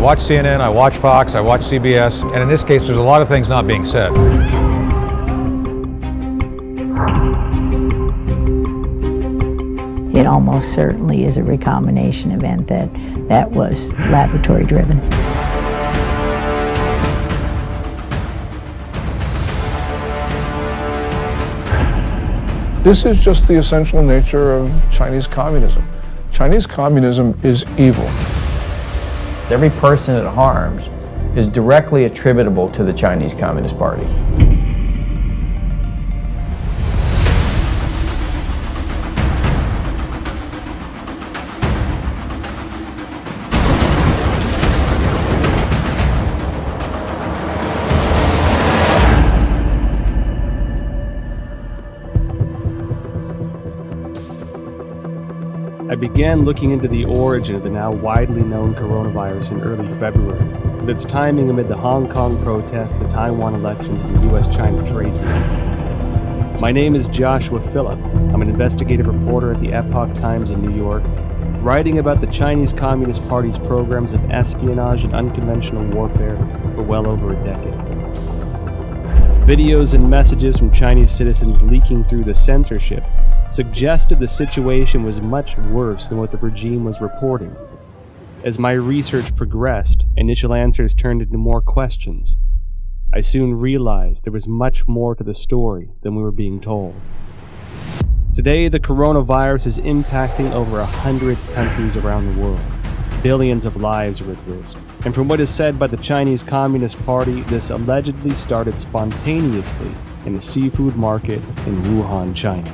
watch CNN, I watch Fox, I watch CBS, and in this case, there's a lot of things not being said. It almost certainly is a recombination event that was laboratory driven. This is just the essential nature of Chinese communism. Chinese communism is evil. Every person it harms is directly attributable to the Chinese Communist Party. I began looking into the origin of the now widely known coronavirus in early February, with its timing amid the Hong Kong protests, the Taiwan elections, and the US-China trade deal. My name is Joshua Phillip. I'm an investigative reporter at the Epoch Times in New York, writing about the Chinese Communist Party's programs of espionage and unconventional warfare for well over a decade. Videos and messages from Chinese citizens leaking through the censorship suggested the situation was much worse than what the regime was reporting. As my research progressed, initial answers turned into more questions. I soon realized there was much more to the story than we were being told. Today, the coronavirus is impacting over 100 countries around the world. Billions of lives are at risk. And from what is said by the Chinese Communist Party, this allegedly started spontaneously in the seafood market in Wuhan, China.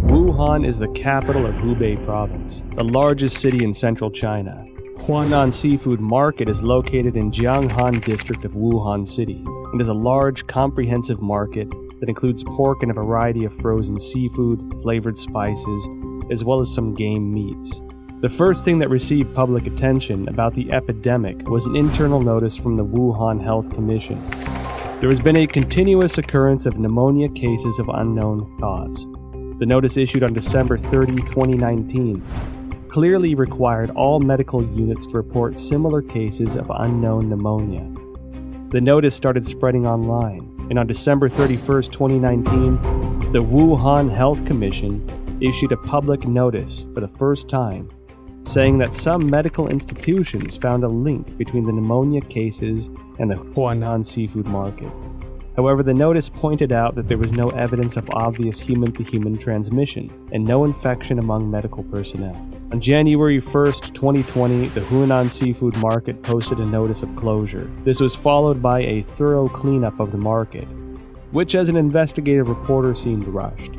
Wuhan is the capital of Hubei province, the largest city in central China. Huanan Seafood Market is located in Jianghan district of Wuhan City and is a large, comprehensive market that includes pork and a variety of frozen seafood, flavored spices, as well as some game meats. The first thing that received public attention about the epidemic was an internal notice from the Wuhan Health Commission. There has been a continuous occurrence of pneumonia cases of unknown cause. The notice issued on December 30, 2019, clearly required all medical units to report similar cases of unknown pneumonia. The notice started spreading online, and on December 31, 2019, the Wuhan Health Commission issued a public notice for the first time, saying that some medical institutions found a link between the pneumonia cases and the Huanan seafood market. However, the notice pointed out that there was no evidence of obvious human-to-human transmission and no infection among medical personnel. On January 1, 2020, the Huanan seafood market posted a notice of closure. This was followed by a thorough cleanup of the market, which as an investigative reporter seemed rushed.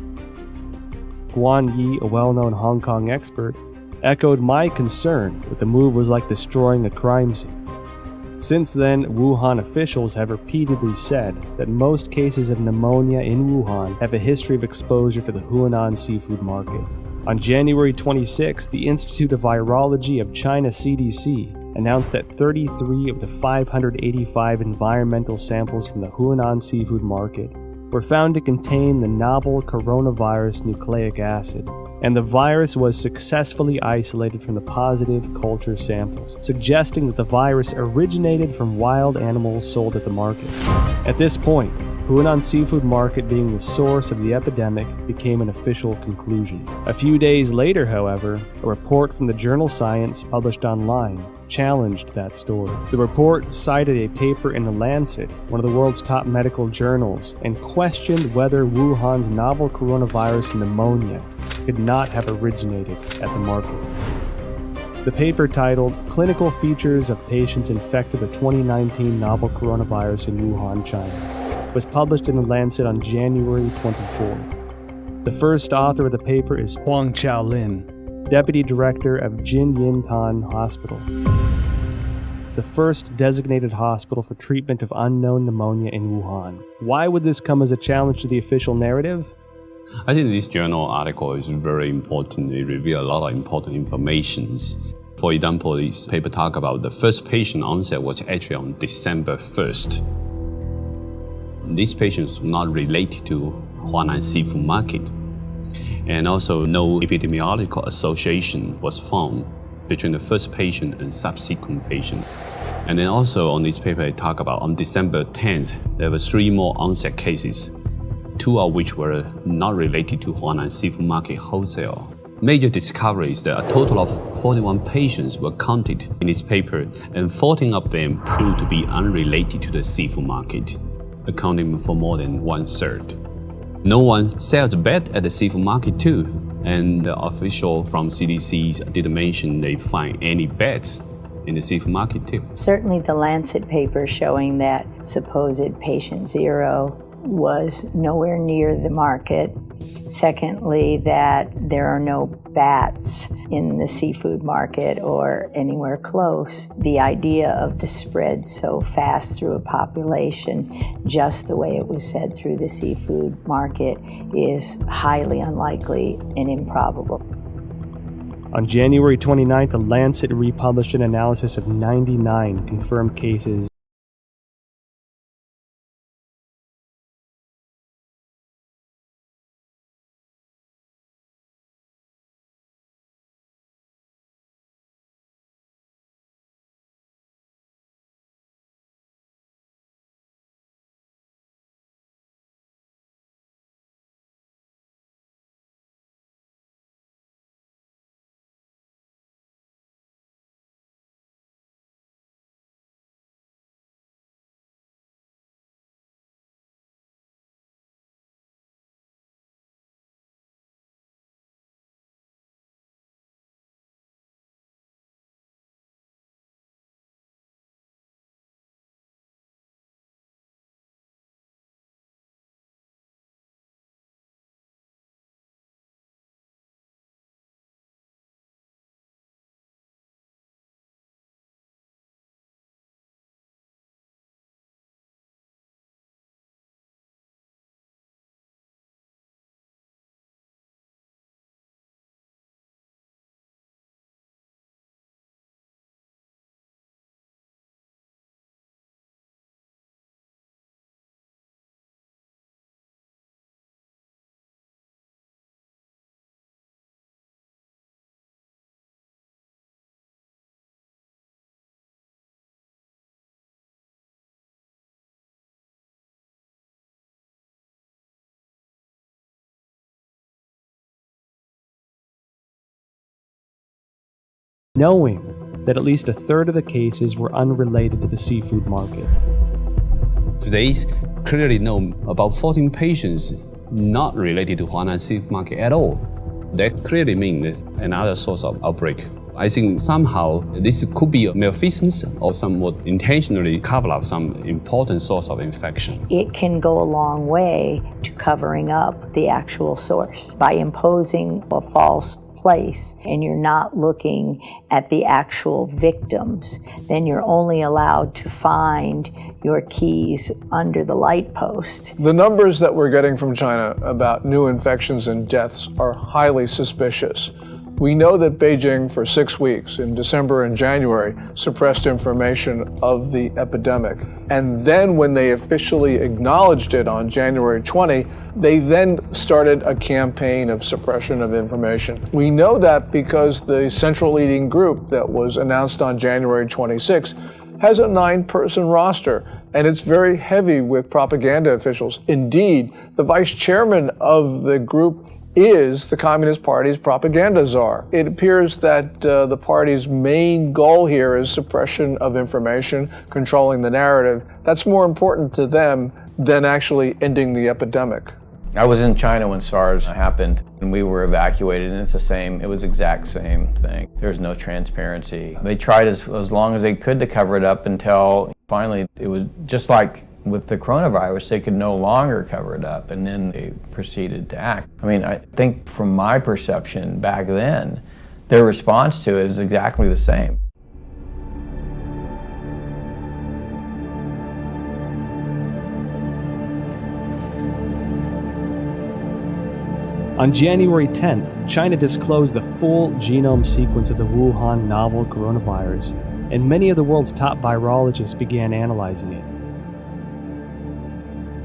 Guan Yi, a well-known Hong Kong expert, echoed my concern that the move was like destroying a crime scene. Since then, Wuhan officials have repeatedly said that most cases of pneumonia in Wuhan have a history of exposure to the Huanan seafood market. On January 26, the Institute of Virology of China CDC announced that 33 of the 585 environmental samples from the Huanan seafood market were found to contain the novel coronavirus nucleic acid, and the virus was successfully isolated from the positive culture samples, suggesting that the virus originated from wild animals sold at the market. At this point, Huanan seafood market being the source of the epidemic became an official conclusion. A few days later, however, a report from the journal Science published online challenged that story. The report cited a paper in The Lancet, one of the world's top medical journals, and questioned whether Wuhan's novel coronavirus pneumonia could not have originated at the market. The paper, titled Clinical Features of Patients Infected with 2019 Novel Coronavirus in Wuhan, China, was published in The Lancet on January 24. The first author of the paper is Huang Xiaolin, Deputy Director of Jinyintan Hospital, the first designated hospital for treatment of unknown pneumonia in Wuhan. Why would this come as a challenge to the official narrative? I think this journal article is very important. It reveals a lot of important information. For example, this paper talks about the first patient onset was actually on December 1st. These patients were not related to Huanan seafood market. And also no epidemiological association was found between the first patient and subsequent patient. And then also on this paper, I talk about on December 10th, there were 3 more onset cases, 2 of which were not related to Huanan Seafood Market wholesale. Major discovery is that a total of 41 patients were counted in this paper, and 14 of them proved to be unrelated to the seafood market, accounting for more than 1/3. No one sells bed at the seafood market too, and the official from CDC didn't mention they find any beds in the seafood market too. Certainly the Lancet paper showing that supposed patient 0 was nowhere near the market. Secondly, that there are no bats in the seafood market or anywhere close. The idea of the spread so fast through a population, just the way it was said through the seafood market, is highly unlikely and improbable. On January 29th, The Lancet republished an analysis of 99 confirmed cases. Knowing that at least 1/3 of the cases were unrelated to the seafood market. They clearly know about 14 patients not related to Huanan Seafood Market at all. That clearly means another source of outbreak. I think somehow this could be a malfeasance or somewhat intentionally cover up some important source of infection. It can go a long way to covering up the actual source by imposing a false place and you're not looking at the actual victims. Then you're only allowed to find your keys under the light post. The numbers that we're getting from China about new infections and deaths are highly suspicious. We know that Beijing for 6 weeks in December and January suppressed information of the epidemic. And then when they officially acknowledged it on January 20, they then started a campaign of suppression of information. We know that because the central leading group that was announced on January 26 has a 9-person roster, and it's very heavy with propaganda officials. Indeed, the vice chairman of the group is the Communist Party's propaganda czar. It appears that the party's main goal here is suppression of information, controlling the narrative. That's more important to them than actually ending the epidemic. I was in China when SARS happened, and we were evacuated, and it was exact same thing. There's no transparency. They tried as long as they could to cover it up until finally it was just like with the coronavirus, they could no longer cover it up, and then they proceeded to act. I mean, I think from my perception back then, their response to it is exactly the same. On January 10th, China disclosed the full genome sequence of the Wuhan novel coronavirus, and many of the world's top virologists began analyzing it.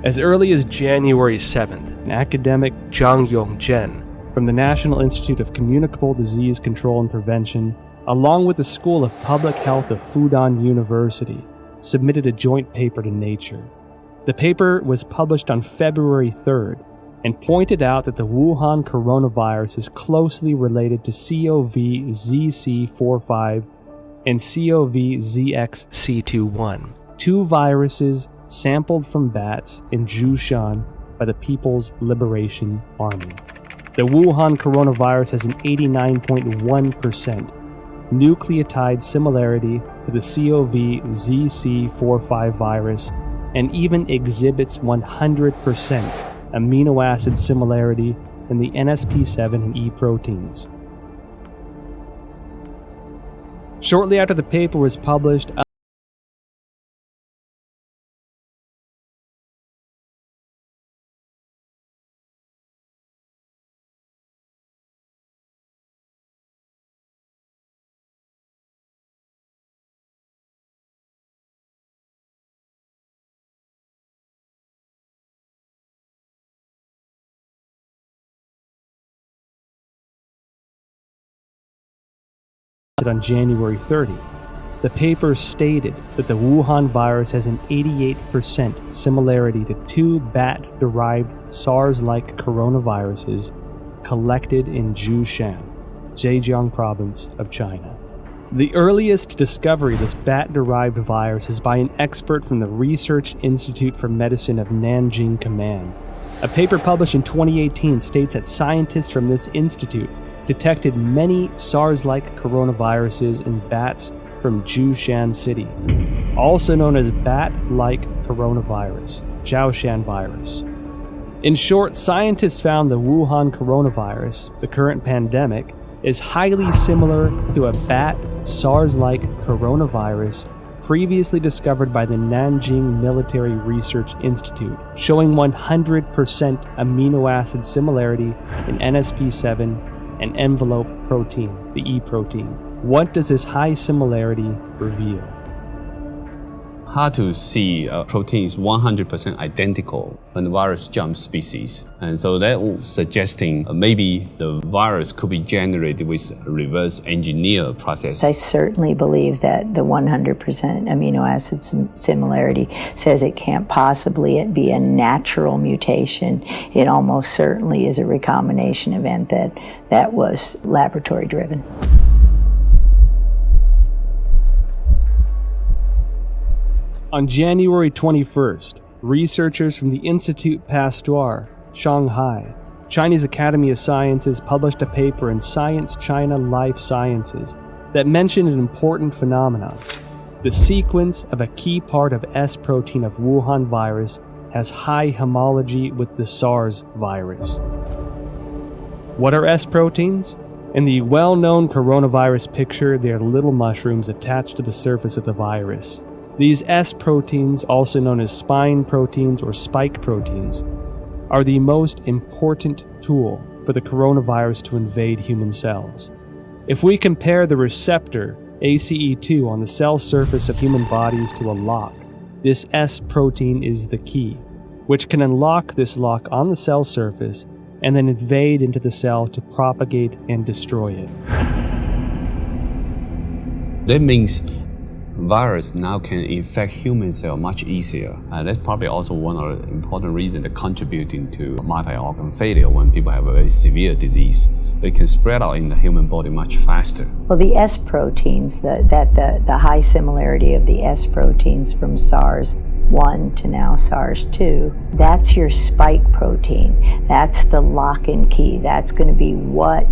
As early as January 7th, academic Zhang Yongzhen from the National Institute of Communicable Disease Control and Prevention, along with the School of Public Health of Fudan University, submitted a joint paper to Nature. The paper was published on February 3rd and pointed out that the Wuhan coronavirus is closely related to CoV-ZC45 and CoV-ZXC21, two viruses sampled from bats in Zhoushan by the People's Liberation Army. The Wuhan coronavirus has an 89.1% nucleotide similarity to the CoV-ZC45 virus and even exhibits 100% amino acid similarity in the NSP7 and E proteins. Shortly after the paper was published, on January 30. The paper stated that the Wuhan virus has an 88% similarity to two bat-derived SARS-like coronaviruses collected in Zhoushan, Zhejiang province of China. The earliest discovery of this bat-derived virus is by an expert from the Research Institute for Medicine of Nanjing Command. A paper published in 2018 states that scientists from this institute detected many SARS-like coronaviruses in bats from Zhoushan City, also known as bat-like coronavirus, Zhoushan virus. In short, scientists found the Wuhan coronavirus, the current pandemic, is highly similar to a bat SARS-like coronavirus previously discovered by the Nanjing Military Research Institute, showing 100% amino acid similarity in NSP7 and envelope protein, the E protein. What does this high similarity reveal? Hard to see a protein is 100% identical when the virus jumps species. And so that was suggesting maybe the virus could be generated with a reverse engineer process. I certainly believe that the 100% amino acid similarity says it can't possibly be a natural mutation. It almost certainly is a recombination event that was laboratory driven. On January 21st, researchers from the Institut Pasteur, Shanghai, Chinese Academy of Sciences published a paper in Science China Life Sciences that mentioned an important phenomenon. The sequence of a key part of S protein of Wuhan virus has high homology with the SARS virus. What are S proteins? In the well-known coronavirus picture, they are little mushrooms attached to the surface of the virus. These S proteins, also known as spine proteins or spike proteins, are the most important tool for the coronavirus to invade human cells. If we compare the receptor ACE2 on the cell surface of human bodies to a lock, this S protein is the key, which can unlock this lock on the cell surface and then invade into the cell to propagate and destroy it. That means virus now can infect human cell much easier. That's probably also one of the important reasons that contributing to multi-organ failure when people have a very severe disease. So it can spread out in the human body much faster. Well, the S proteins, the high similarity of the S proteins from SARS-1 to now SARS-2, that's your spike protein. That's the lock and key. That's going to be what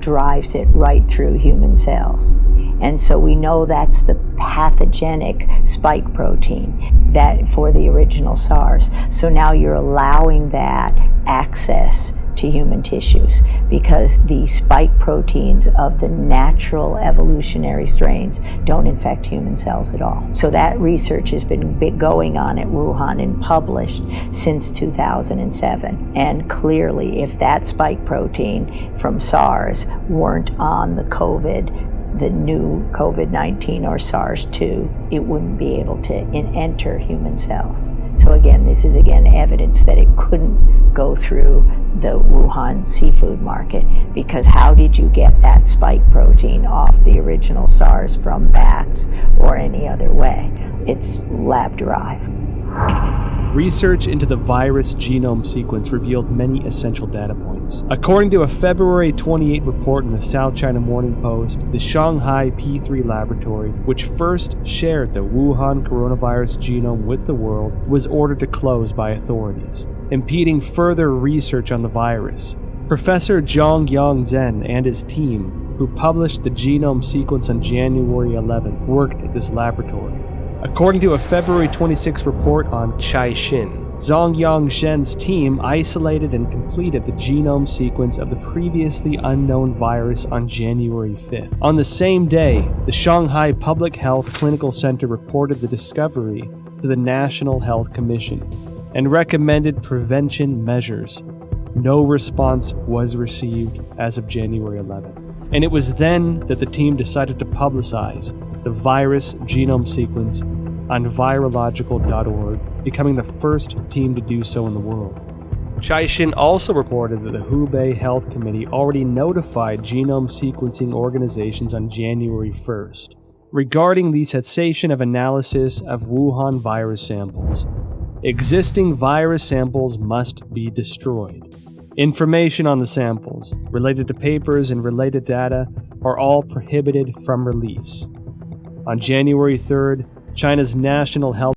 drives it right through human cells. And so we know that's the pathogenic spike protein that for the original SARS. So now you're allowing that access to human tissues because the spike proteins of the natural evolutionary strains don't infect human cells at all. So that research has been going on at Wuhan and published since 2007. And clearly, if that spike protein from SARS weren't on the new COVID-19 or SARS-2, it wouldn't be able to enter human cells. So again, this is evidence that it couldn't go through the Wuhan seafood market, because how did you get that spike protein off the original SARS from bats or any other way? It's lab-derived. Research into the virus genome sequence revealed many essential data points. According to a February 28 report in the South China Morning Post, the Shanghai P3 laboratory, which first shared the Wuhan coronavirus genome with the world, was ordered to close by authorities, impeding further research on the virus. Professor Zhongyang Zhen and his team, who published the genome sequence on January 11th, worked at this laboratory. According to a February 26 report on Caixin, Zhongyang Zhen's team isolated and completed the genome sequence of the previously unknown virus on January 5th. On the same day, the Shanghai Public Health Clinical Center reported the discovery to the National Health Commission and recommended prevention measures. No response was received as of January 11th. And it was then that the team decided to publicize the virus genome sequence on virological.org, becoming the first team to do so in the world. Caixin also reported that the Hubei Health Committee already notified genome sequencing organizations on January 1st regarding the cessation of analysis of Wuhan virus samples. Existing virus samples must be destroyed. Information on the samples, related to papers and related data, are all prohibited from release. On January 3rd, China's National Health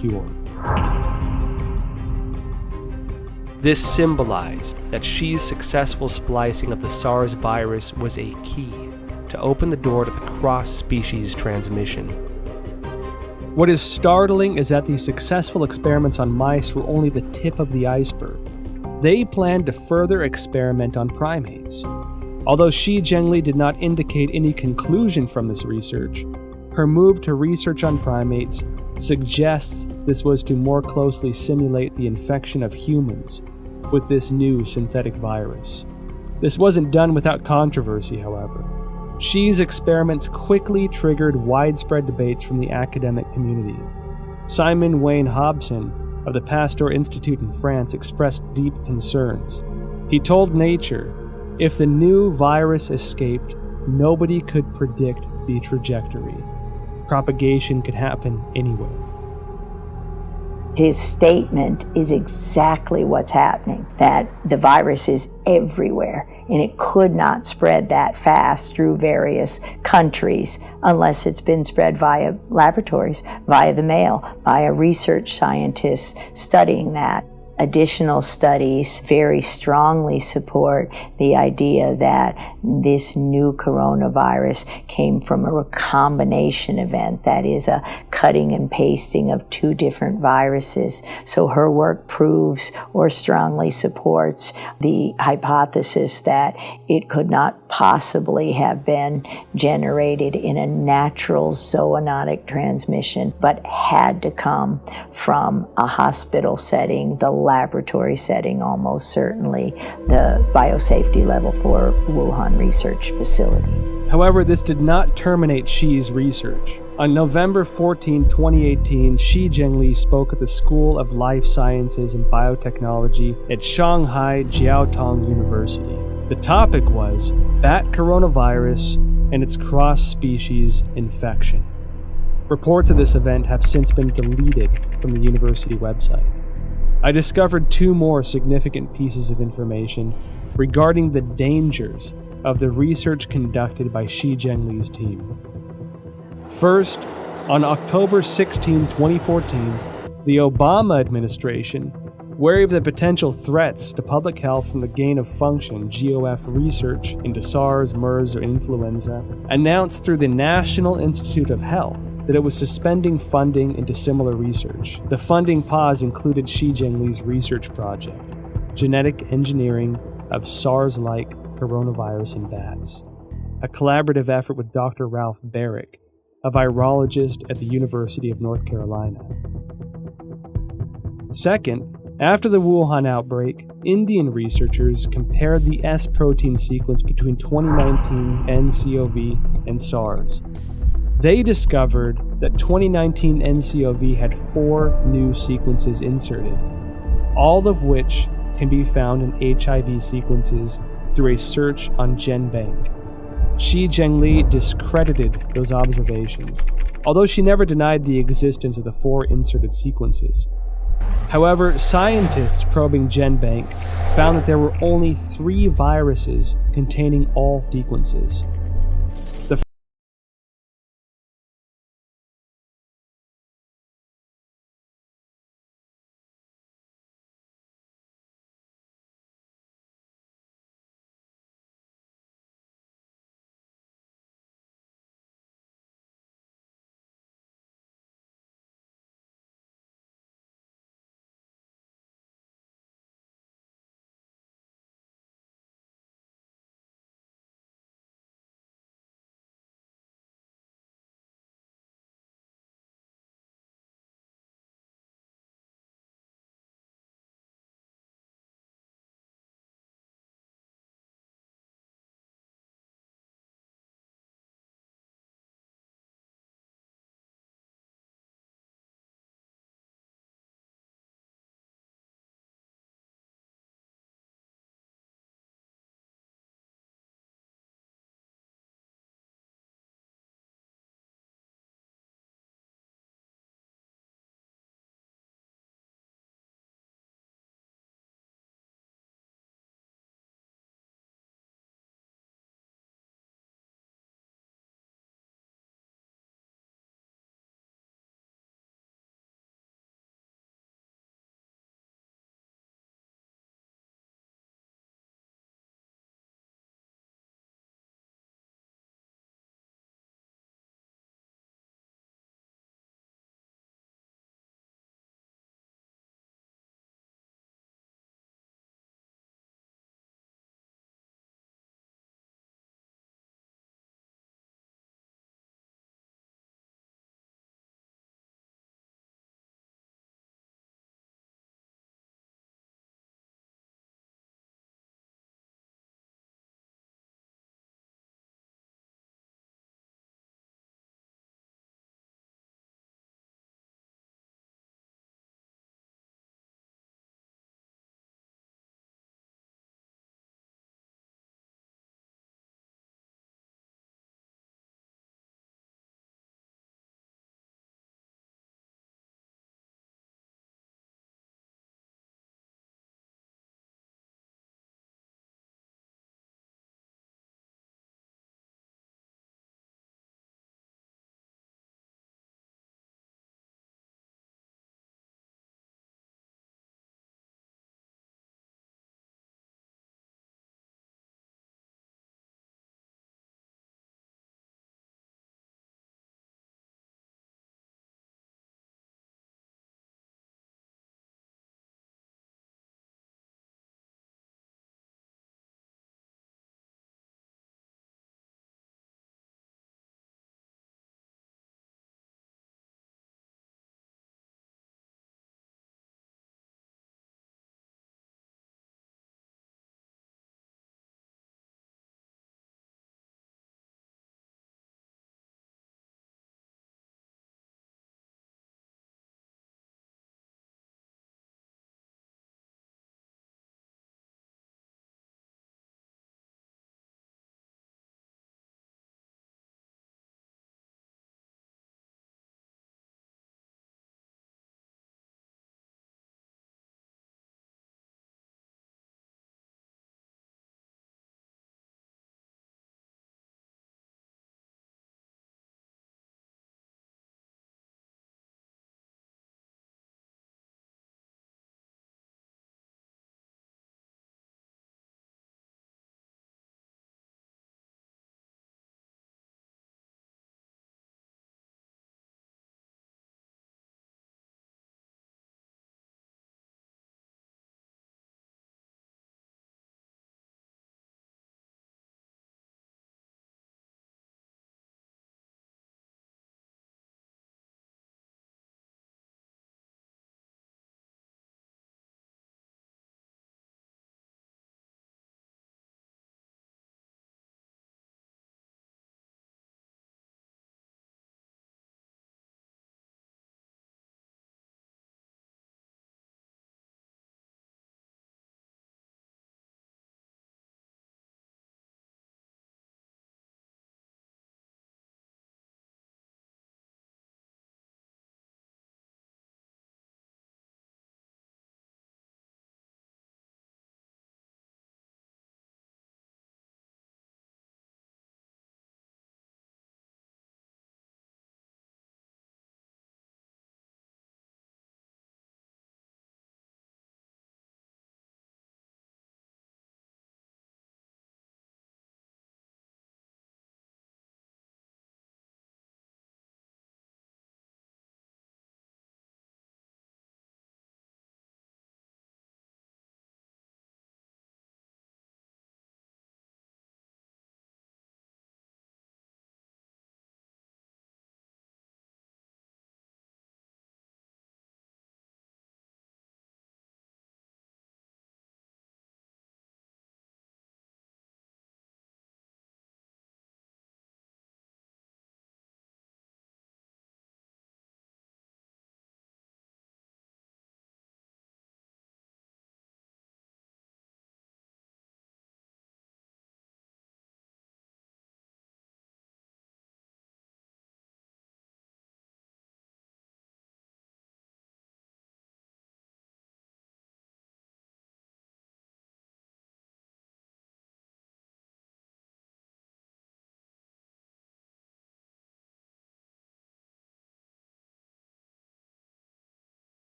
cure. This symbolized that Xi's successful splicing of the SARS virus was a key to open the door to the cross-species transmission. What is startling is that these successful experiments on mice were only the tip of the iceberg. They planned to further experiment on primates. Although Xi Zhengli did not indicate any conclusion from this research, her move to research on primates suggests this was to more closely simulate the infection of humans with this new synthetic virus. This wasn't done without controversy, however. Xi's experiments quickly triggered widespread debates from the academic community. Simon Wayne Hobson of the Pasteur Institute in France expressed deep concerns. He told Nature, if the new virus escaped, nobody could predict the trajectory. Propagation could happen anywhere. His statement is exactly what's happening, that the virus is everywhere and it could not spread that fast through various countries unless it's been spread via laboratories, via the mail, via research scientists studying that. Additional studies very strongly support the idea that this new coronavirus came from a recombination event, that is a cutting and pasting of two different viruses. So her work proves or strongly supports the hypothesis that it could not possibly have been generated in a natural zoonotic transmission, but had to come from a hospital setting, the laboratory setting, almost certainly the biosafety level 4 Wuhan research facility. However, this did not terminate Xi's research. On November 14, 2018, Xi Zhengli spoke at the School of Life Sciences and Biotechnology at Shanghai Jiaotong University. The topic was bat coronavirus and its cross-species infection. Reports of this event have since been deleted from the university website. I discovered two more significant pieces of information regarding the dangers of the research conducted by Xi Zhengli's team. First, on October 16, 2014, the Obama administration, wary of the potential threats to public health from the gain-of-function GOF research into SARS, MERS, or influenza, announced through the National Institute of Health that it was suspending funding into similar research. The funding pause included Xi Zhengli's research project, Genetic Engineering of SARS-like Coronavirus in Bats, a collaborative effort with Dr. Ralph Barrick, a virologist at the University of North Carolina. Second, after the Wuhan outbreak, Indian researchers compared the S protein sequence between 2019 nCoV and SARS. They discovered that 2019 nCoV had 4 new sequences inserted, all of which can be found in HIV sequences through a search on GenBank. Xi Zhengli discredited those observations, although she never denied the existence of the 4 inserted sequences. However, scientists probing GenBank found that there were only 3 viruses containing all sequences.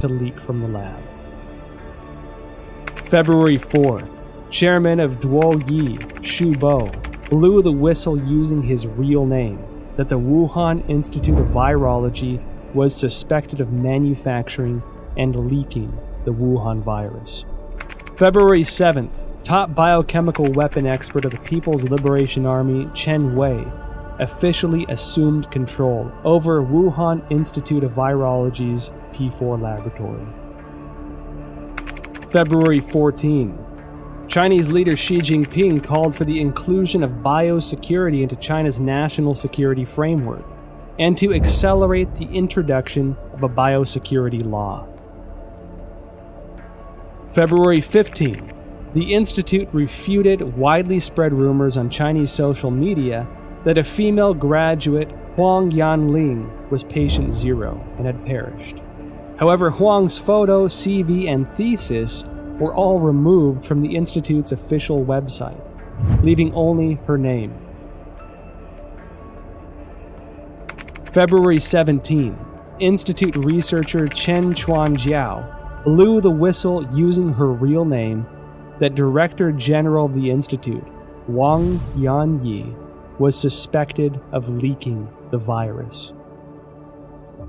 to leak from the lab. February 4th, chairman of Duoyi, Xu Bo, blew the whistle using his real name that the Wuhan Institute of Virology was suspected of manufacturing and leaking the Wuhan virus. February 7th, top biochemical weapon expert of the People's Liberation Army, Chen Wei, officially assumed control over Wuhan Institute of Virology's P4 laboratory. February 14, Chinese leader Xi Jinping called for the inclusion of biosecurity into China's national security framework and to accelerate the introduction of a biosecurity law. February 15, the Institute refuted widely spread rumors on Chinese social media that a female graduate, Huang Yanling, was patient zero and had perished. However, Huang's photo, CV, and thesis were all removed from the Institute's official website, leaving only her name. February 17, Institute researcher Chen Chuanjiao blew the whistle using her real name that Director General of the Institute, Wang Yanyi, was suspected of leaking the virus.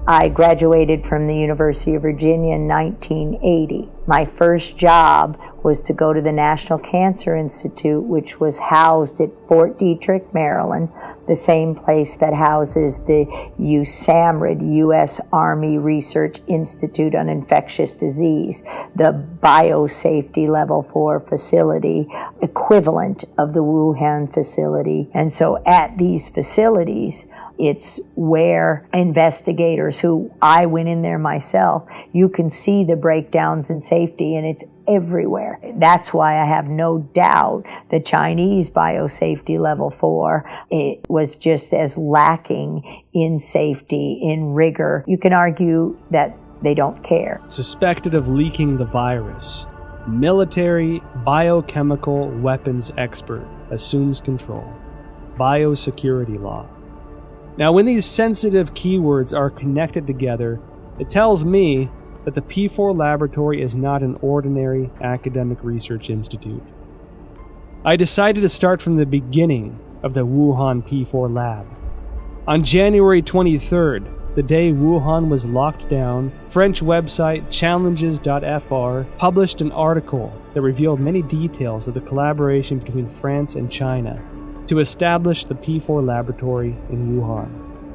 I graduated from the University of Virginia in 1980. My first job was to go to the National Cancer Institute, which was housed at Fort Detrick, Maryland, the same place that houses the USAMRIID, U.S. Army Research Institute on Infectious Disease, the biosafety level 4 facility, equivalent of the Wuhan facility. And so at these facilities, it's where investigators who I went in there myself, you can see the breakdowns in safety, and it's everywhere. That's why I have no doubt the Chinese biosafety level 4, it was just as lacking in safety, in rigor. You can argue that they don't care. Suspected of leaking the virus, military biochemical weapons expert assumes control. Biosecurity law. Now, when these sensitive keywords are connected together, it tells me that the P4 laboratory is not an ordinary academic research institute. I decided to start from the beginning of the Wuhan P4 lab. On January 23rd, the day Wuhan was locked down, French website challenges.fr published an article that revealed many details of the collaboration between France and China to establish the P4 laboratory in Wuhan.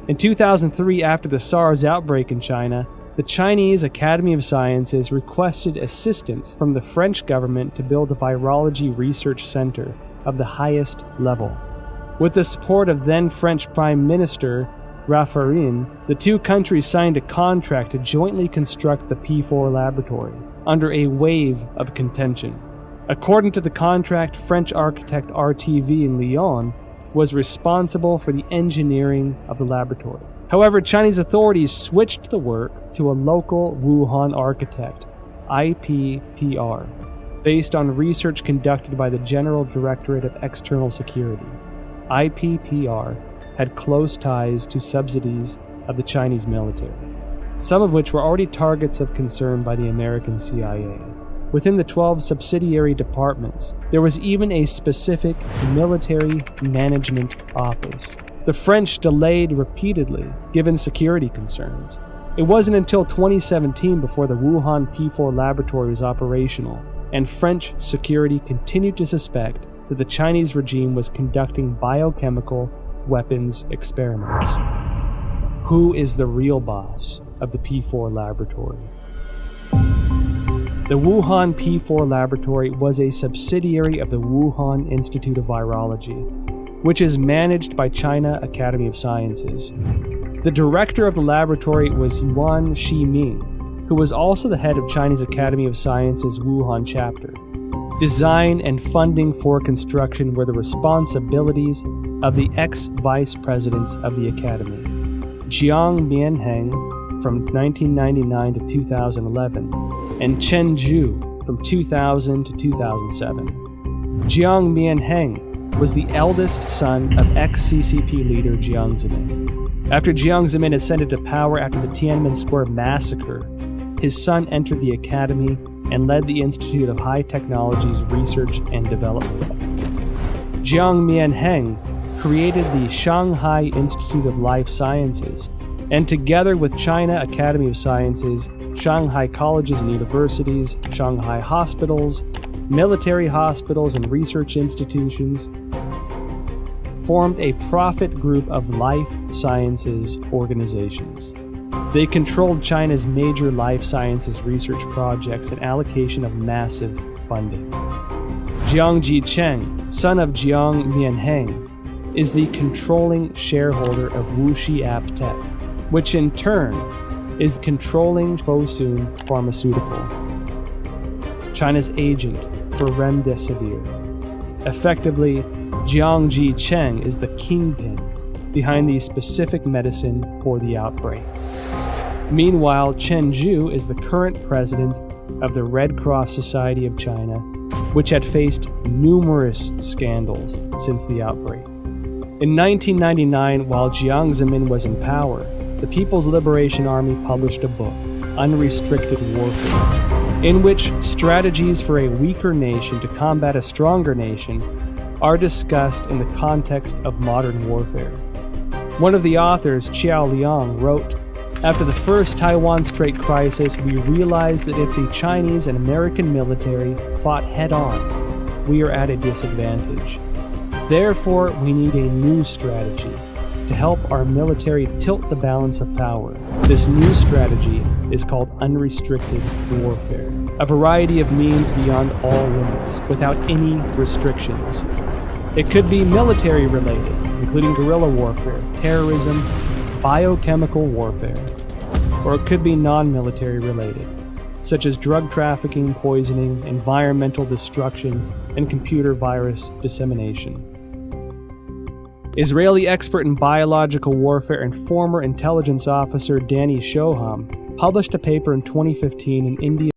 In 2003, after the SARS outbreak in China, the Chinese Academy of Sciences requested assistance from the French government to build a virology research center of the highest level. With the support of then French Prime Minister Raffarin, the two countries signed a contract to jointly construct the P4 laboratory under a wave of contention. According to the contract, French architect RTV in Lyon was responsible for the engineering of the laboratory. However, Chinese authorities switched the work to a local Wuhan architect, IPPR, based on research conducted by the General Directorate of External Security. IPPR had close ties to subsidies of the Chinese military, some of which were already targets of concern by the American CIA. Within the 12 subsidiary departments, there was even a specific military management office. The French delayed repeatedly, given security concerns. It wasn't until 2017 before the Wuhan P4 laboratory was operational, and French security continued to suspect that the Chinese regime was conducting biochemical weapons experiments. Who is the real boss of the P4 laboratory? The Wuhan P4 laboratory was a subsidiary of the Wuhan Institute of Virology, which is managed by China Academy of Sciences. The director of the laboratory was Yuan Shiming, who was also the head of China's Academy of Sciences Wuhan chapter. Design and funding for construction were the responsibilities of the ex-vice presidents of the academy, Jiang Mianheng from 1999 to 2011, and Chen Zhu from 2000 to 2007. Jiang Mianheng was the eldest son of ex-CCP leader Jiang Zemin. After Jiang Zemin ascended to power after the Tiananmen Square massacre, his son entered the academy and led the Institute of High Technology's research and development. Jiang Mianheng created the Shanghai Institute of Life Sciences, and together with China Academy of Sciences, Shanghai colleges and universities, Shanghai hospitals, military hospitals, and research institutions, formed a profit group of life sciences organizations. They controlled China's major life sciences research projects and allocation of massive funding. Jiang Jicheng, son of Jiang Mianheng, is the controlling shareholder of Wuxi AppTec, which in turn is controlling Fosun Pharmaceutical, China's agent for Remdesivir. Effectively, Jiang Jicheng is the kingpin behind the specific medicine for the outbreak. Meanwhile, Chen Zhu is the current president of the Red Cross Society of China, which had faced numerous scandals since the outbreak. In 1999, while Jiang Zemin was in power, the People's Liberation Army published a book, Unrestricted Warfare, in which strategies for a weaker nation to combat a stronger nation are discussed in the context of modern warfare. One of the authors, Qiao Liang, wrote, "After the first Taiwan Strait crisis, we realized that if the Chinese and American military fought head-on, we are at a disadvantage. Therefore, we need a new strategy to help our military tilt the balance of power. This new strategy is called unrestricted warfare, a variety of means beyond all limits, without any restrictions. It could be military related, including guerrilla warfare, terrorism, biochemical warfare, or it could be non-military related, such as drug trafficking, poisoning, environmental destruction, and computer virus dissemination." Israeli expert in biological warfare and former intelligence officer Danny Shoham published a paper in 2015 in India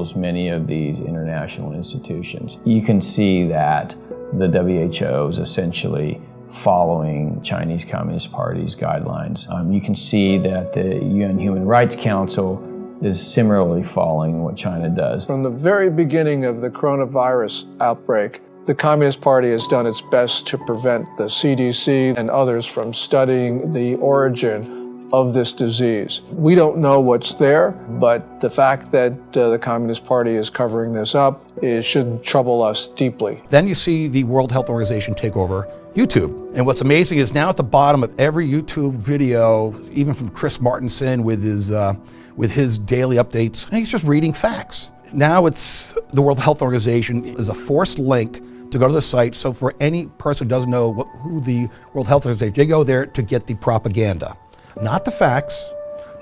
controls many of these international institutions. You can see that the WHO is essentially following Chinese Communist Party's guidelines. You can see that the UN Human Rights Council is similarly following what China does. From the very beginning of the coronavirus outbreak, the Communist Party has done its best to prevent the CDC and others from studying the origin of this disease. We don't know what's there, but the fact that the Communist Party is covering this up should trouble us deeply. Then you see the World Health Organization take over YouTube. And what's amazing is now at the bottom of every YouTube video, even from Chris Martenson with his daily updates, he's just reading facts. Now it's the World Health Organization is a forced link to go to the site. So for any person who doesn't know who the World Health Organization, they go there to get the propaganda. Not the facts,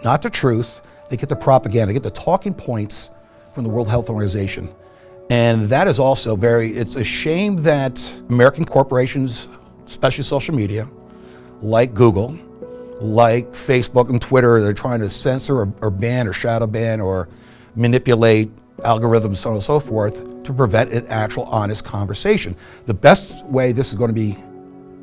not the truth, they get the propaganda, they get the talking points from the World Health Organization. And that is also it's a shame that American corporations, especially social media, like Google, like Facebook and Twitter, they're trying to censor or ban or shadow ban or manipulate algorithms, so on and so forth, to prevent an actual honest conversation. The best way this is going to be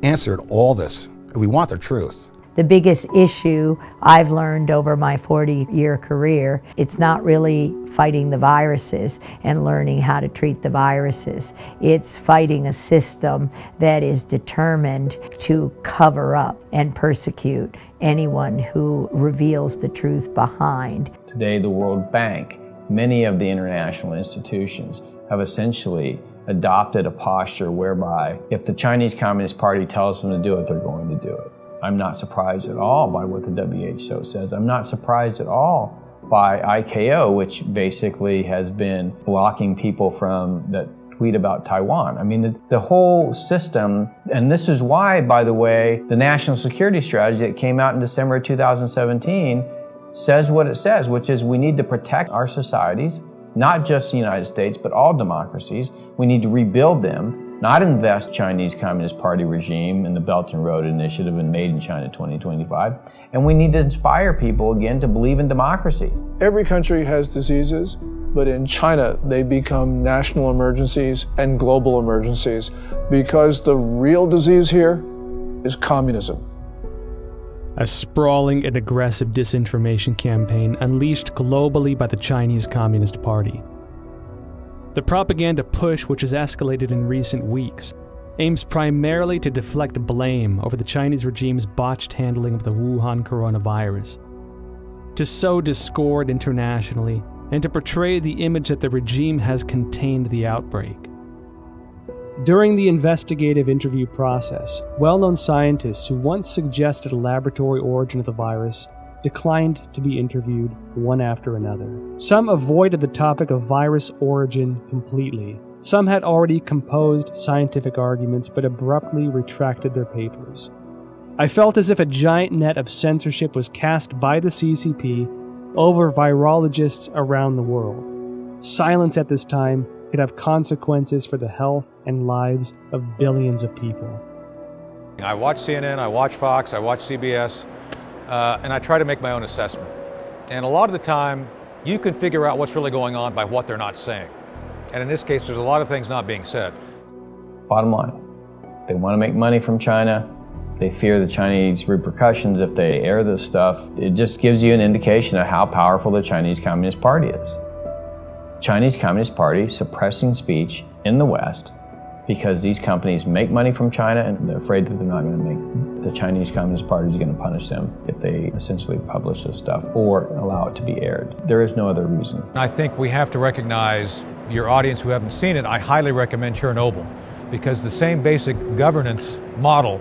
answered, all this, we want the truth. The biggest issue I've learned over my 40-year career, it's not really fighting the viruses and learning how to treat the viruses. It's fighting a system that is determined to cover up and persecute anyone who reveals the truth behind. Today, the World Bank, many of the international institutions have essentially adopted a posture whereby if the Chinese Communist Party tells them to do it, they're going to do it. I'm not surprised at all by what the WHO says. I'm not surprised at all by ICAO, which basically has been blocking people from that tweet about Taiwan. I mean, the whole system, and this is why, by the way, the national security strategy that came out in December 2017 says what it says, which is we need to protect our societies, not just the United States, but all democracies. We need to rebuild them, not invest Chinese Communist Party regime in the Belt and Road Initiative and Made in China 2025. And we need to inspire people again to believe in democracy. Every country has diseases, but in China they become national emergencies and global emergencies because the real disease here is communism. A sprawling and aggressive disinformation campaign unleashed globally by the Chinese Communist Party. The propaganda push, which has escalated in recent weeks, aims primarily to deflect blame over the Chinese regime's botched handling of the Wuhan coronavirus, to sow discord internationally, and to portray the image that the regime has contained the outbreak. During the investigative interview process, well-known scientists who once suggested a laboratory origin of the virus declined to be interviewed one after another. Some avoided the topic of virus origin completely. Some had already composed scientific arguments but abruptly retracted their papers. I felt as if a giant net of censorship was cast by the CCP over virologists around the world. Silence at this time could have consequences for the health and lives of billions of people. I watch CNN, I watch Fox, I watch CBS, and I try to make my own assessment. And a lot of the time, you can figure out what's really going on by what they're not saying. And in this case, there's a lot of things not being said. Bottom line, they want to make money from China. They fear the Chinese repercussions if they air this stuff. It just gives you an indication of how powerful the Chinese Communist Party is. Chinese Communist Party suppressing speech in the West because these companies make money from China and they're afraid that they're not going to make, the Chinese Communist Party is going to punish them if they essentially publish this stuff or allow it to be aired. There is no other reason. I think we have to recognize, your audience who haven't seen it, I highly recommend Chernobyl, because the same basic governance model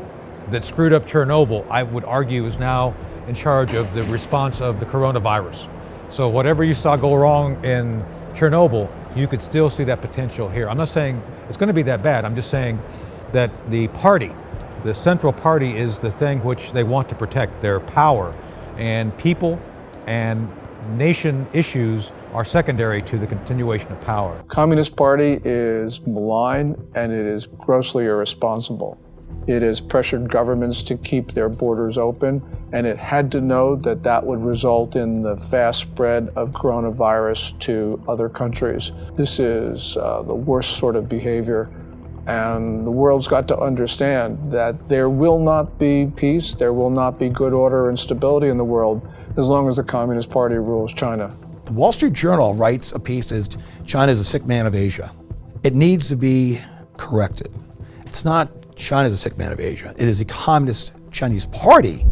that screwed up Chernobyl, I would argue, is now in charge of the response of the coronavirus. So whatever you saw go wrong in Chernobyl, you could still see that potential here. I'm not saying it's going to be that bad. I'm just saying that the party, the central party, is the thing which they want to protect, their power. And people and nation issues are secondary to the continuation of power. Communist Party is malign and it is grossly irresponsible. It has pressured governments to keep their borders open, and it had to know that that would result in the fast spread of coronavirus to other countries. This is the worst sort of behavior, and the world's got to understand that there will not be peace, there will not be good order and stability in the world as long as the Communist Party rules China. The Wall Street Journal writes a piece as China is a sick man of Asia. It needs to be corrected. It's not China is a sick man of Asia. It is the Communist Chinese Party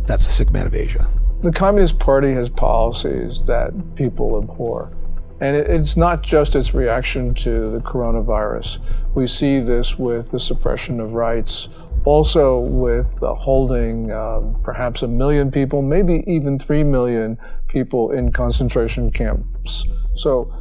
that's a sick man of Asia. The Communist Party has policies that people abhor. And it's not just its reaction to the coronavirus. We see this with the suppression of rights, also with holding perhaps 1 million people, maybe even 3 million people in concentration camps. So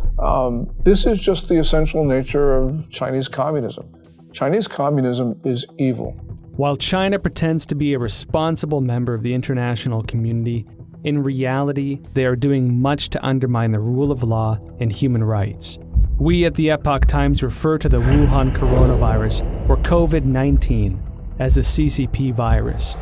this is just the essential nature of Chinese communism. Chinese communism is evil. While China pretends to be a responsible member of the international community, in reality, they are doing much to undermine the rule of law and human rights. We at the Epoch Times refer to the Wuhan coronavirus, or COVID-19, as the CCP virus,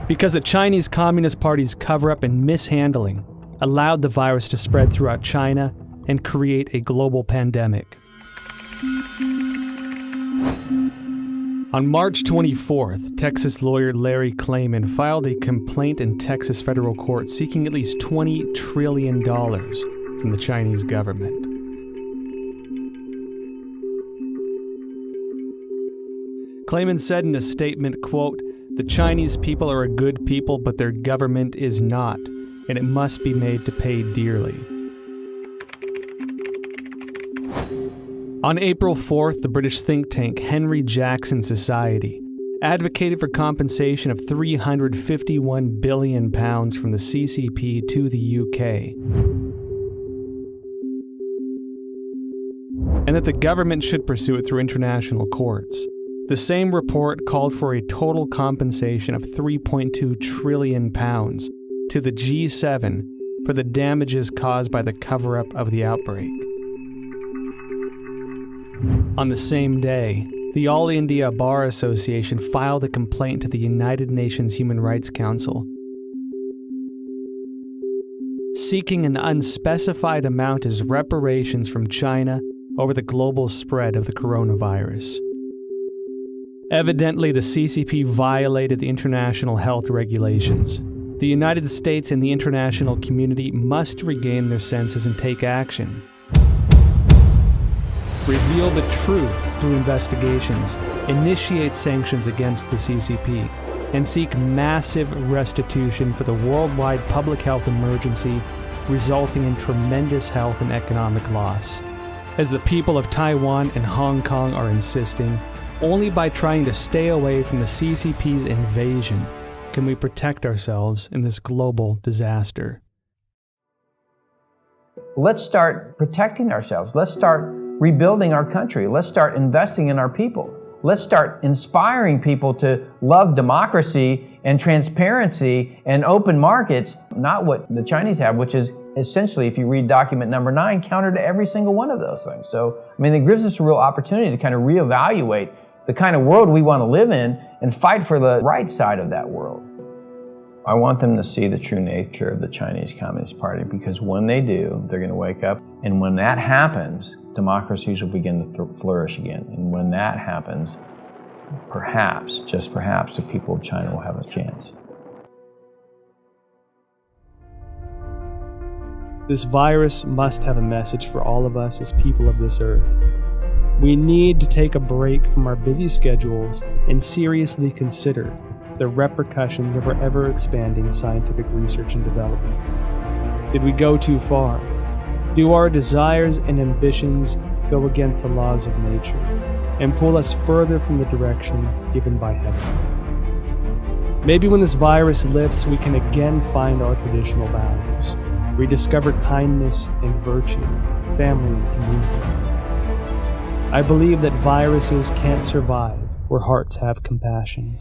because the Chinese Communist Party's cover-up and mishandling allowed the virus to spread throughout China and create a global pandemic. On March 24th, Texas lawyer Larry Klayman filed a complaint in Texas federal court seeking at least $20 trillion from the Chinese government. Klayman said in a statement, quote, "The Chinese people are a good people, but their government is not, and it must be made to pay dearly." On April 4th, the British think tank Henry Jackson Society advocated for compensation of £351 billion from the CCP to the UK, and that the government should pursue it through international courts. The same report called for a total compensation of £3.2 trillion to the G7 for the damages caused by the cover-up of the outbreak. On the same day, the All India Bar Association filed a complaint to the United Nations Human Rights Council, seeking an unspecified amount as reparations from China over the global spread of the coronavirus. Evidently, the CCP violated the international health regulations. The United States and the international community must regain their senses and take action. Reveal the truth through investigations, initiate sanctions against the CCP, and seek massive restitution for the worldwide public health emergency resulting in tremendous health and economic loss. As the people of Taiwan and Hong Kong are insisting, only by trying to stay away from the CCP's invasion can we protect ourselves in this global disaster. Let's start protecting ourselves. Let's start rebuilding our country. Let's start investing in our people. Let's start inspiring people to love democracy and transparency and open markets, not what the Chinese have, which is essentially, if you read document number 9, counter to every single one of those things. So, I mean, it gives us a real opportunity to kind of reevaluate the kind of world we want to live in and fight for the right side of that world. I want them to see the true nature of the Chinese Communist Party, because when they do, they're going to wake up. And when that happens, democracies will begin to flourish again. And when that happens, perhaps, just perhaps, the people of China will have a chance. This virus must have a message for all of us as people of this earth. We need to take a break from our busy schedules and seriously consider the repercussions of our ever-expanding scientific research and development. Did we go too far? Do our desires and ambitions go against the laws of nature and pull us further from the direction given by heaven? Maybe when this virus lifts, we can again find our traditional values, rediscover kindness and virtue, family and community. I believe that viruses can't survive where hearts have compassion.